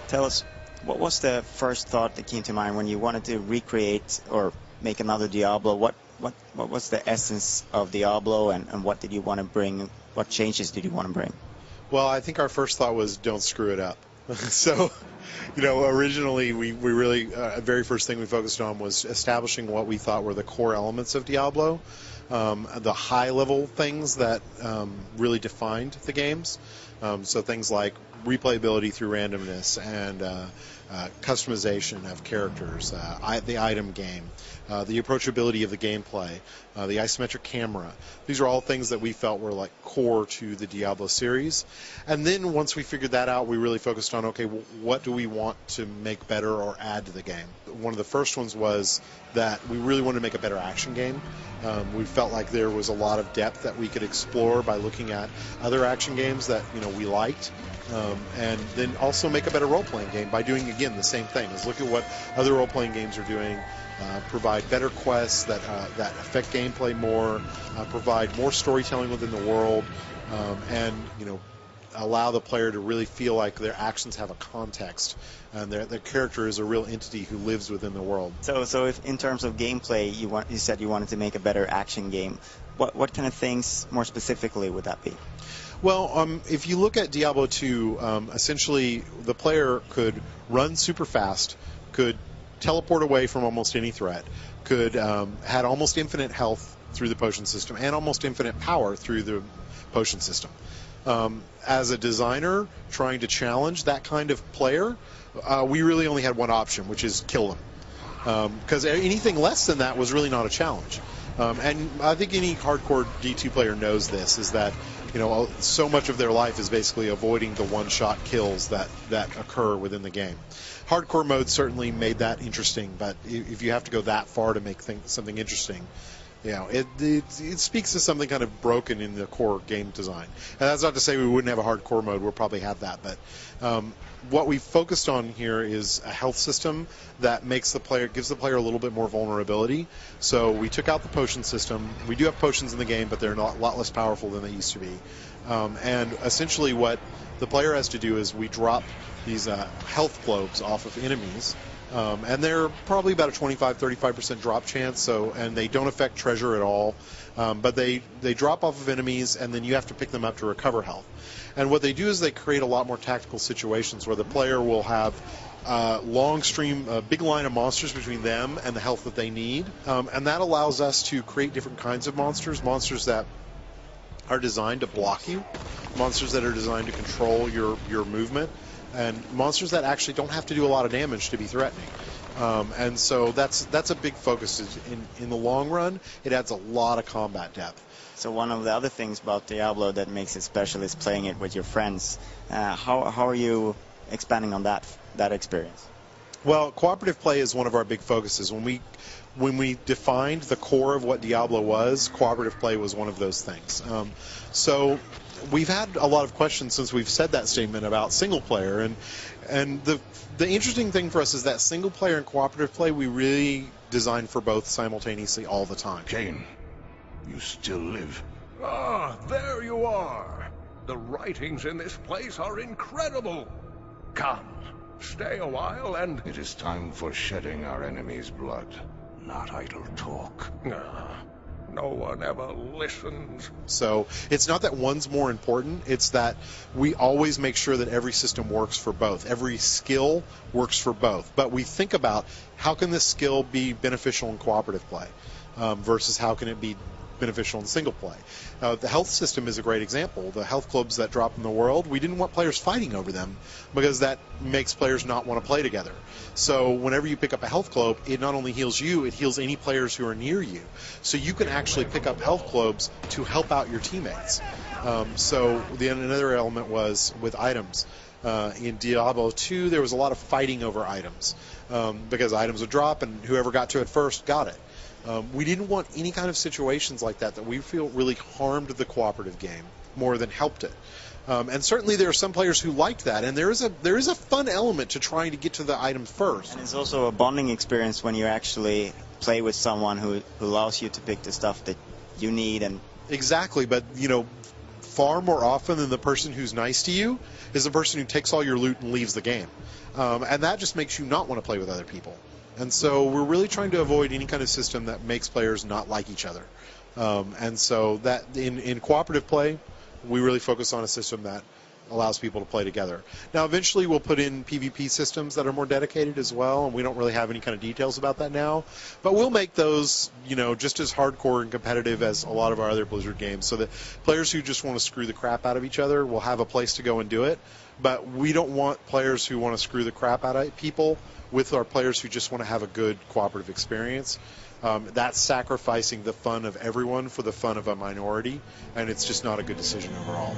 Tell us, what was the first thought that came to mind when you wanted to recreate or make another Diablo? What was the essence of Diablo, and what did you want to bring? What changes did you want to bring? Well, I think our first thought was don't screw it up. So, originally we really, very first thing we focused on was establishing what we thought were the core elements of Diablo, the high-level things that really defined the games. So things like replayability through randomness and customization of characters, the item game, the approachability of the gameplay, the isometric camera. These are all things that we felt were like core to the Diablo series. And then once we figured that out, we really focused on, okay, what do we want to make better or add to the game? One of the first ones was that we really wanted to make a better action game. We felt like there was a lot of depth that we could explore by looking at other action games that we liked. And then also make a better role-playing game by doing, again, the same thing. Is look at what other role-playing games are doing, provide better quests that affect gameplay more, provide more storytelling within the world, and allow the player to really feel like their actions have a context and their character is a real entity who lives within the world. So if in terms of gameplay, you said you wanted to make a better action game, what kind of things more specifically would that be? Well, if you look at Diablo 2, essentially the player could run super fast, could teleport away from almost any threat, could had almost infinite health through the potion system, and almost infinite power through the potion system. As a designer trying to challenge that kind of player, we really only had one option, which is kill them. Because anything less than that was really not a challenge. And I think any hardcore D2 player knows this, is that so much of their life is basically avoiding the one-shot kills that occur within the game. Hardcore mode certainly made that interesting, but if you have to go that far to make something interesting, it speaks to something kind of broken in the core game design. And that's not to say we wouldn't have a hardcore mode. We'll probably have that, but what we focused on here is a health system that gives the player a little bit more vulnerability. So we took out the potion system. We do have potions in the game, but they're a lot less powerful than they used to be. And essentially what the player has to do is we drop these health globes off of enemies. And they're probably about a 25-35% drop chance, and they don't affect treasure at all. But they drop off of enemies, and then you have to pick them up to recover health. And what they do is they create a lot more tactical situations where the player will have a big line of monsters between them and the health that they need. And that allows us to create different kinds of monsters that are designed to block you, monsters that are designed to control your movement, and monsters that actually don't have to do a lot of damage to be threatening. And so that's a big focus. In the long run, it adds a lot of combat depth. So one of the other things about Diablo that makes it special is playing it with your friends. How are you expanding on that experience? Well, cooperative play is one of our big focuses. When we defined the core of what Diablo was, cooperative play was one of those things. So we've had a lot of questions since we've said that statement about single player, and the interesting thing for us is that single player and cooperative play we really designed for both simultaneously all the time. Cain, you still live. Ah, there you are. The writings in this place are incredible. Come, stay a while and... It is time for shedding our enemy's blood, not idle talk. No one ever listens. So it's not that one's more important, it's that we always make sure that every system works for both. Every skill works for both. But we think about how can this skill be beneficial in cooperative play versus how can it be beneficial in single play. The health system is a great example. The health clubs that drop in the world, we didn't want players fighting over them because that makes players not want to play together. So whenever you pick up a health globe, it not only heals you, it heals any players who are near you. So you can actually pick up health globes to help out your teammates. So another element was with items. In Diablo 2, there was a lot of fighting over items because items would drop and whoever got to it first got it. We didn't want any kind of situations like that we feel really harmed the cooperative game more than helped it. And certainly there are some players who liked that, and there is a fun element to trying to get to the item first. And it's also a bonding experience when you actually play with someone who allows you to pick the stuff that you need. And exactly, but far more often than the person who's nice to you is the person who takes all your loot and leaves the game. And that just makes you not want to play with other people. And so we're really trying to avoid any kind of system that makes players not like each other. And so that in cooperative play, we really focus on a system that allows people to play together. Now, eventually we'll put in PvP systems that are more dedicated as well, and we don't really have any kind of details about that now. But we'll make those, just as hardcore and competitive as a lot of our other Blizzard games, so that players who just want to screw the crap out of each other will have a place to go and do it. But we don't want players who want to screw the crap out of people with our players who just want to have a good cooperative experience. That's sacrificing the fun of everyone for the fun of a minority, and it's just not a good decision overall.